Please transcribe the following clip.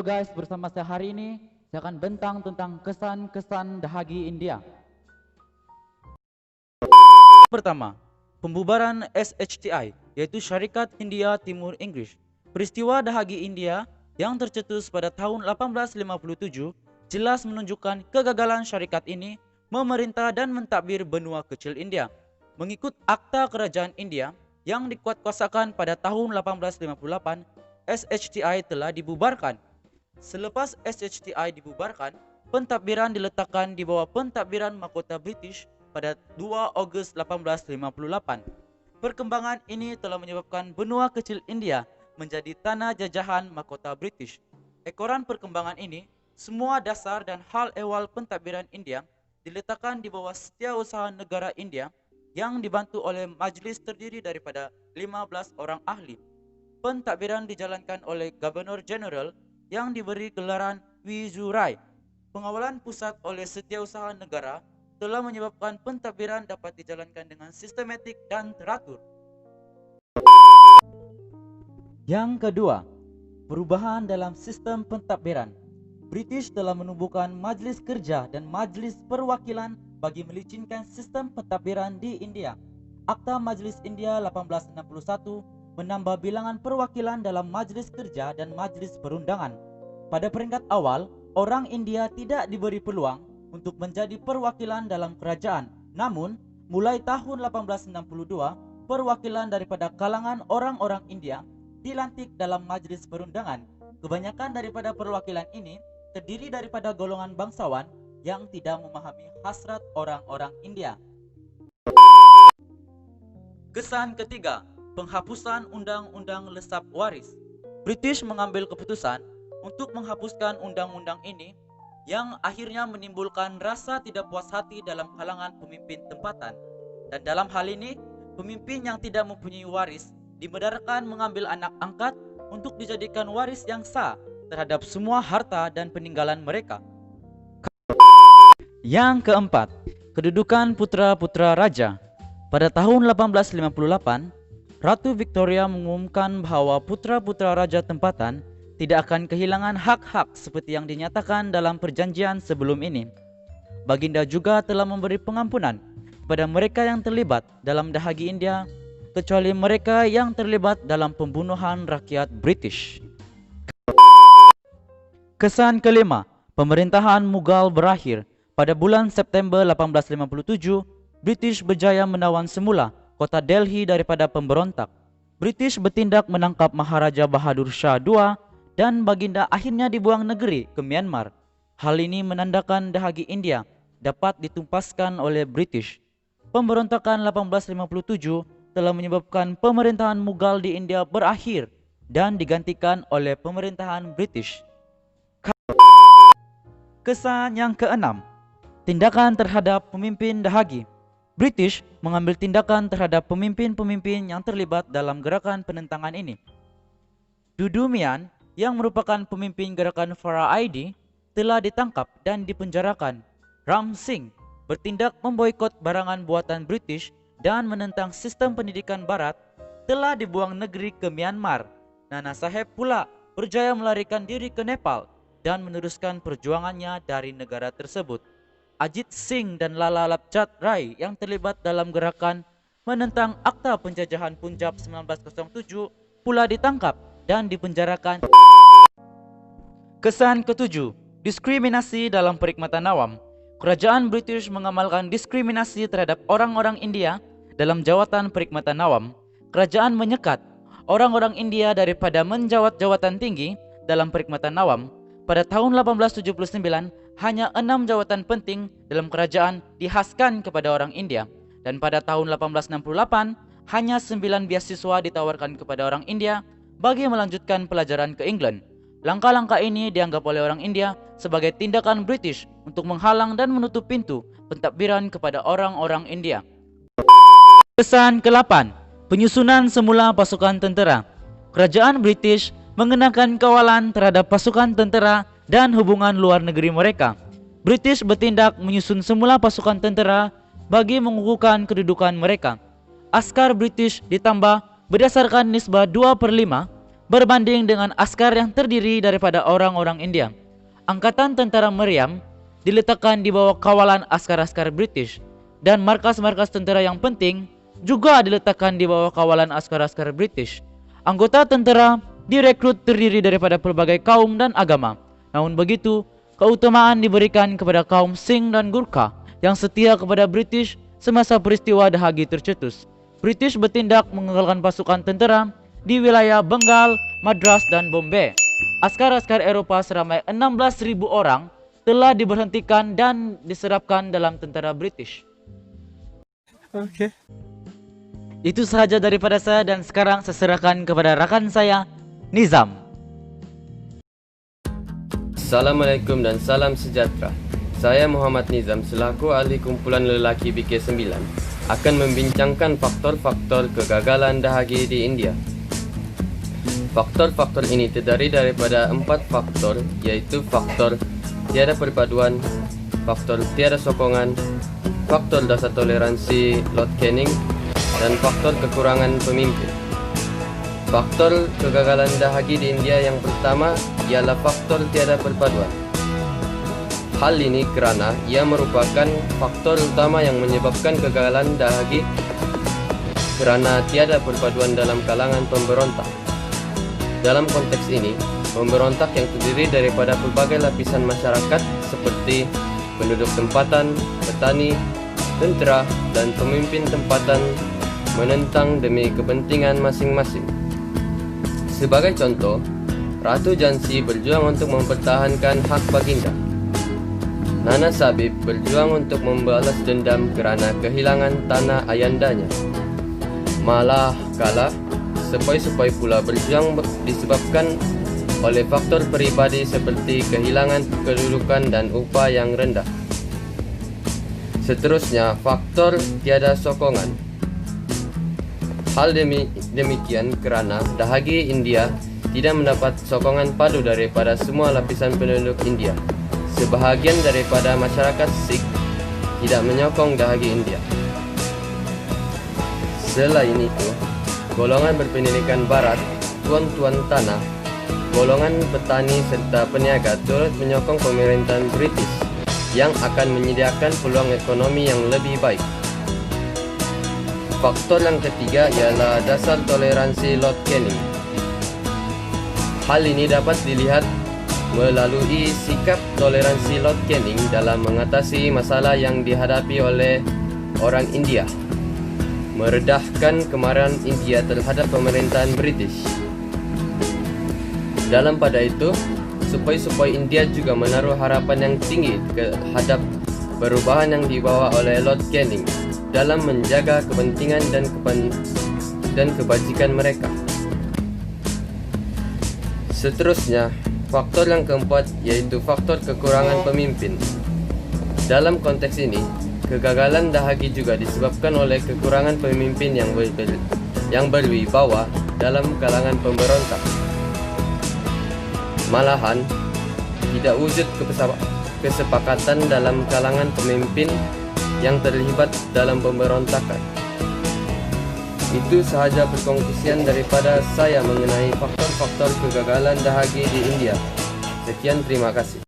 Halo guys, bersama saya hari ini saya akan bentang tentang kesan-kesan dahagi India. Pertama, pembubaran SHTI, yaitu Syarikat Hindia Timur Inggris. Peristiwa dahagi India yang tercetus pada tahun 1857 jelas menunjukkan kegagalan syarikat ini memerintah dan mentadbir benua kecil India. Mengikut Akta Kerajaan India yang dikuatkuasakan pada tahun 1858, SHTI telah dibubarkan. Selepas SHTI dibubarkan, pentadbiran diletakkan di bawah pentadbiran mahkota British pada 2 Ogos 1858. Perkembangan ini telah menyebabkan benua kecil India menjadi tanah jajahan mahkota British. Ekoran perkembangan ini, semua dasar dan hal ehwal pentadbiran India diletakkan di bawah Setiausaha Negara India yang dibantu oleh majlis terdiri daripada 15 orang ahli. Pentadbiran dijalankan oleh Governor General yang diberi gelaran Viceroy. Pengawalan pusat oleh Setiausaha Negara telah menyebabkan pentadbiran dapat dijalankan dengan sistematik dan teratur. Yang kedua, perubahan dalam sistem pentadbiran. British telah menumbuhkan Majlis Kerja dan Majlis Perwakilan bagi melicinkan sistem pentadbiran di India. Akta Majlis India 1861 menambah bilangan perwakilan dalam Majlis Kerja dan Majlis Perundangan. Pada peringkat awal, orang India tidak diberi peluang untuk menjadi perwakilan dalam kerajaan. Namun, mulai tahun 1862, perwakilan daripada kalangan orang-orang India dilantik dalam Majlis Perundangan. Kebanyakan daripada perwakilan ini terdiri daripada golongan bangsawan yang tidak memahami hasrat orang-orang India. Kesan ketiga, penghapusan Undang-Undang Lesap Waris. British mengambil keputusan untuk menghapuskan undang-undang ini yang akhirnya menimbulkan rasa tidak puas hati dalam kalangan pemimpin tempatan. Dan dalam hal ini, pemimpin yang tidak mempunyai waris dibenarkan mengambil anak angkat untuk dijadikan waris yang sah terhadap semua harta dan peninggalan mereka. Yang keempat, kedudukan putra-putra raja. Pada tahun 1858, Ratu Victoria mengumumkan bahwa putra-putra raja tempatan tidak akan kehilangan hak-hak seperti yang dinyatakan dalam perjanjian sebelum ini. Baginda juga telah memberi pengampunan kepada mereka yang terlibat dalam dahagi India, kecuali mereka yang terlibat dalam pembunuhan rakyat British. Kesan kelima, pemerintahan Mughal berakhir. Pada bulan September 1857, British berjaya menawan semula kota Delhi daripada pemberontak. British bertindak menangkap Maharaja Bahadur Shah II dan baginda akhirnya dibuang negeri ke Myanmar. Hal ini menandakan dahagi India dapat ditumpaskan oleh British. Pemberontakan 1857 telah menyebabkan pemerintahan Mughal di India berakhir dan digantikan oleh pemerintahan British. Kesan yang keenam, tindakan terhadap pemimpin dahagi. British mengambil tindakan terhadap pemimpin-pemimpin yang terlibat dalam gerakan penentangan ini. Dudu Mian yang merupakan pemimpin gerakan Farah ID telah ditangkap dan dipenjarakan. Ram Singh bertindak memboikot barangan buatan British dan menentang sistem pendidikan barat telah dibuang negeri ke Myanmar. Nana Saheb pula berjaya melarikan diri ke Nepal dan meneruskan perjuangannya dari negara tersebut. Ajit Singh dan Lala Lajpat Rai yang terlibat dalam gerakan menentang Akta Penjajahan Punjab 1907 pula ditangkap dan dipenjarakan. Kesan ketujuh, diskriminasi dalam perkhidmatan awam. Kerajaan British mengamalkan diskriminasi terhadap orang-orang India dalam jawatan perkhidmatan awam. Kerajaan menyekat orang-orang India daripada menjawat jawatan tinggi dalam perkhidmatan awam. Pada tahun 1879, hanya 6 jawatan penting dalam kerajaan dihaskan kepada orang India. Dan pada tahun 1868, hanya 9 beasiswa ditawarkan kepada orang India bagi melanjutkan pelajaran ke England. Langkah-langkah ini dianggap oleh orang India sebagai tindakan British untuk menghalang dan menutup pintu pentadbiran kepada orang-orang India. Kesan ke-8, penyusunan semula pasukan tentera. Kerajaan British mengenakan kawalan terhadap pasukan tentera dan hubungan luar negeri mereka. British bertindak menyusun semula pasukan tentera bagi mengukuhkan kedudukan mereka. Askar British ditambah berdasarkan nisbah 2/5 berbanding dengan askar yang terdiri daripada orang-orang India. Angkatan Tentara Meriam diletakkan di bawah kawalan askar-askar British, dan markas-markas tentara yang penting juga diletakkan di bawah kawalan askar-askar British. Anggota tentara direkrut terdiri daripada pelbagai kaum dan agama. Namun begitu, keutamaan diberikan kepada kaum Singh dan Gurkha yang setia kepada British semasa peristiwa Dahagi tercetus. British bertindak mengagalkan pasukan tentara di wilayah Bengal, Madras, dan Bombay. Askar-askar Eropa seramai 16.000 orang telah diberhentikan dan diserapkan dalam tentara British. Oke. Itu sahaja daripada saya, dan sekarang saya serahkan kepada rakan saya, Nizam. Assalamualaikum dan salam sejahtera. Saya Muhammad Nizam selaku ahli kumpulan lelaki BK9 akan membincangkan faktor-faktor kegagalan Dahagi di India. Faktor-faktor ini terdiri daripada 4 faktor, yaitu faktor tiada perpaduan, faktor tiada sokongan, faktor dasar toleransi Lord Canning, dan faktor kekurangan pemimpin. Faktor kegagalan Dahagi di India yang pertama ialah faktor tiada perpaduan. Hal ini kerana ia merupakan faktor utama yang menyebabkan kegagalan Dahagi kerana tiada perpaduan dalam kalangan pemberontak. Dalam konteks ini, pemberontak yang terdiri daripada pelbagai lapisan masyarakat seperti penduduk tempatan, petani, tentera, dan pemimpin tempatan menentang demi kepentingan masing-masing. Sebagai contoh, Ratu Jhansi berjuang untuk mempertahankan hak baginda. Nana Sahib berjuang untuk membalas dendam kerana kehilangan tanah ayandanya. Malah kalah, sepoi-sepoi pula berjuang disebabkan oleh faktor peribadi seperti kehilangan kedudukan dan upah yang rendah. Seterusnya, faktor tiada sokongan. Hal demikian kerana Dahagi India tidak mendapat sokongan padu daripada semua lapisan penduduk India. Sebahagian daripada masyarakat Sikh tidak menyokong Dahagi India. Selain itu, golongan berpendidikan barat, tuan-tuan tanah, golongan petani serta peniaga turut menyokong pemerintahan British yang akan menyediakan peluang ekonomi yang lebih baik. Faktor yang ketiga ialah dasar toleransi Lord Canning. Hal ini dapat dilihat melalui sikap toleransi Lord Canning dalam mengatasi masalah yang dihadapi oleh orang India, meredahkan kemarahan India terhadap pemerintahan British. Dalam pada itu, sepoi-sepoi India juga menaruh harapan yang tinggi terhadap perubahan yang dibawa oleh Lord Canning dalam menjaga kepentingan dan kebajikan mereka. Seterusnya, faktor yang keempat yaitu faktor kekurangan pemimpin. Dalam konteks ini, kegagalan Dahagi juga disebabkan oleh kekurangan pemimpin yang berwibawa dalam kalangan pemberontak. Malahan, tidak wujud kesepakatan dalam kalangan pemimpin yang terlibat dalam pemberontakan. Itu sahaja perkongsian daripada saya mengenai faktor-faktor kegagalan Dahagi di India. Sekian, terima kasih.